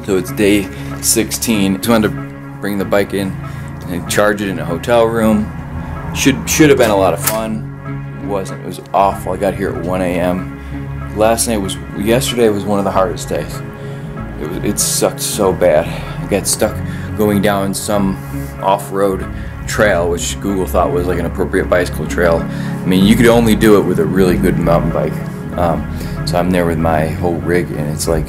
So it's day 16. Just wanted to bring the bike in and charge it in a hotel room. Should have been a lot of fun. It wasn't. It was awful. I got here at 1 a.m. Yesterday was one of the hardest days. It sucked so bad. I got stuck going down some off-road trail, which Google thought was like an appropriate bicycle trail. I mean, you could only do it with a really good mountain bike. So I'm there with my whole rig, and it's like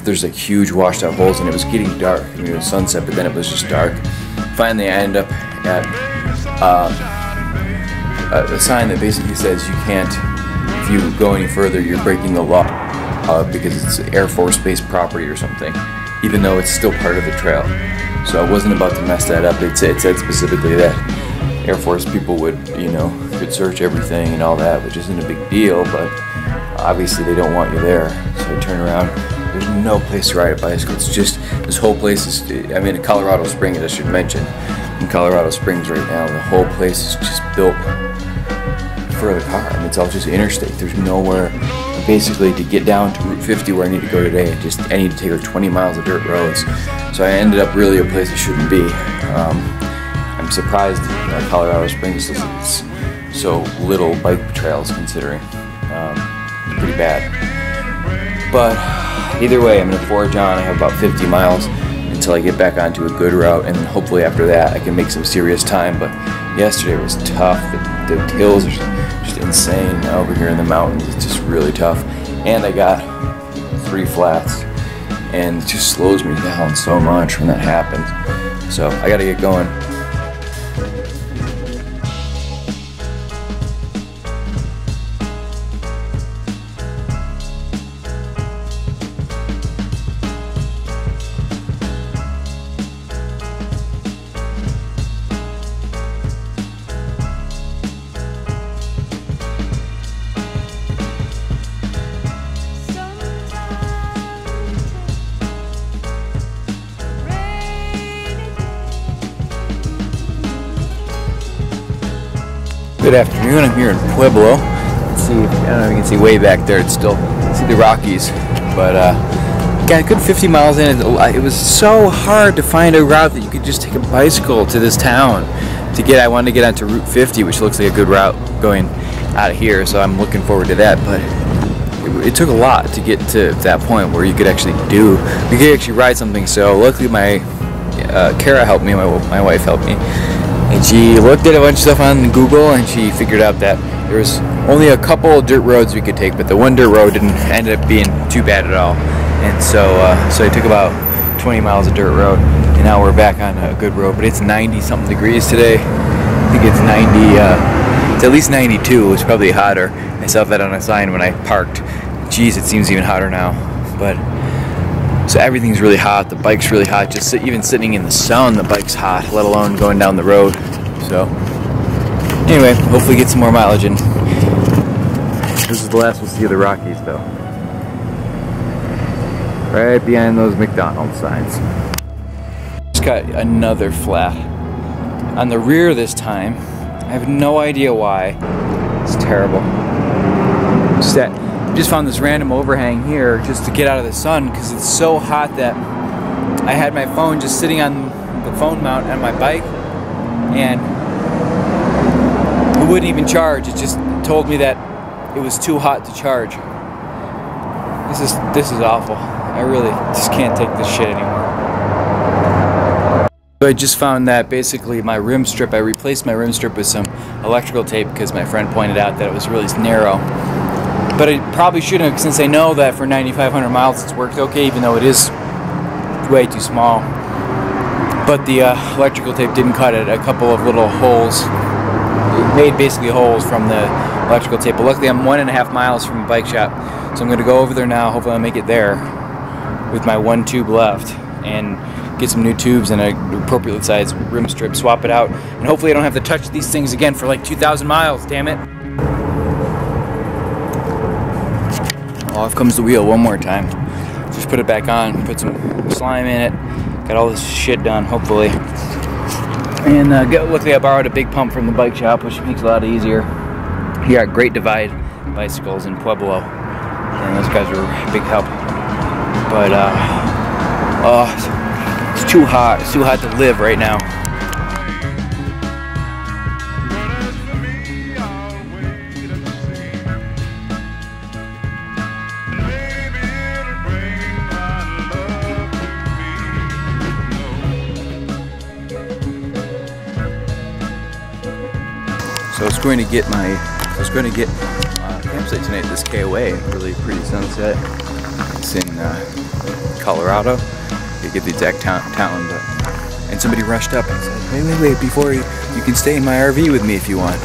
there's like huge washed out holes, and it was getting dark. I mean, it was sunset, but then it was just dark. Finally, I ended up at a sign that basically says you can't, if you go any further, you're breaking the law because it's Air Force Base property or something, even though it's still part of the trail. So I wasn't about to mess that up. It said specifically that Air Force people would, could search everything and all that, which isn't a big deal, but obviously they don't want you there. So I turn around. There's no place to ride a bicycle. It's just, this whole place is, I'm in Colorado Springs, I should mention. In Colorado Springs right now, the whole place is just built for the car. I mean, it's all just interstate. There's nowhere, basically, to get down to Route 50 where I need to go today. I need to take like 20 miles of dirt roads. So I ended up really a place I shouldn't be. I'm surprised Colorado Springs is so little bike trails considering. It's pretty bad. But either way, I'm going to forge on. I have about 50 miles until I get back onto a good route, and then hopefully after that I can make some serious time. But yesterday was tough. The hills are just insane over here in the mountains. It's just really tough. And I got 3 flats, and it just slows me down so much when that happens. So I got to get going. Good afternoon. I'm here in Pueblo. Let's see, I don't know if you can see way back there. It's still see the Rockies, but got a good 50 miles in. It was so hard to find a route that you could just take a bicycle to this town to get. I wanted to get onto Route 50, which looks like a good route going out of here. So I'm looking forward to that. But it took a lot to get to that point where you could actually ride something. So luckily, my Kara helped me. My wife helped me. And she looked at a bunch of stuff on Google, and she figured out that there was only a couple of dirt roads we could take, but the one dirt road didn't end up being too bad at all. And so I took about 20 miles of dirt road, and now we're back on a good road. But it's 90-something degrees today. I think it's 90. It's at least 92. It's probably hotter. I saw that on a sign when I parked. Geez, it seems even hotter now. But so everything's really hot. The bike's really hot. Just even sitting in the sun, the bike's hot, let alone going down the road. So anyway, hopefully get some more mileage in. This is the last we'll see of the Rockies, though. Right behind those McDonald's signs. Just got another flat on the rear this time. I have no idea why. It's terrible. Just found this random overhang here just to get out of the sun because it's so hot that I had my phone just sitting on the phone mount on my bike, and it wouldn't even charge. It just told me that it was too hot to charge. This is awful. I really just can't take this shit anymore. So I just found that basically my rim strip, I replaced my rim strip with some electrical tape because my friend pointed out that it was really narrow. But I probably shouldn't have, since I know that for 9,500 miles it's worked okay, even though it is way too small. But the electrical tape didn't cut it. A couple of little holes. It made basically holes from the electrical tape. But luckily I'm 1.5 miles from the bike shop. So I'm going to go over there now. Hopefully I'll make it there with my 1 tube left and get some new tubes and an appropriate size rim strip, swap it out. And hopefully I don't have to touch these things again for like 2,000 miles, damn it. Off comes the wheel one more time. Just put it back on, put some slime in it, got all this shit done, hopefully. And luckily I borrowed a big pump from the bike shop, which makes it a lot easier. Here at Great Divide Bicycles in Pueblo, and those guys were a big help. But Oh, it's too hot. It's too hot to live right now. So I was going to get campsite tonight at this KOA. Really pretty sunset. It's in Colorado. I get the exact town, but and somebody rushed up and said, "Wait! Before you can stay in my RV with me if you want."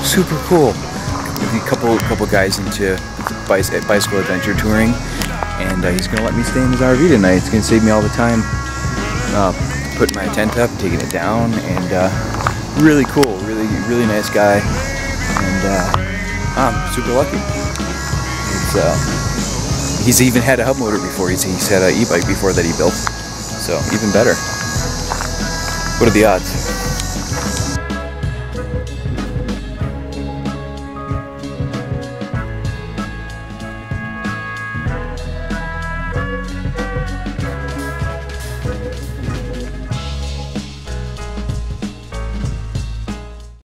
Super cool. With a couple guys into bicycle adventure touring, and he's gonna let me stay in his RV tonight. It's gonna save me all the time putting my tent up, taking it down, and really cool. Really nice guy, and I'm super lucky. He's even had a hub motor before. He's had an e-bike before that he built, so even better. What are the odds?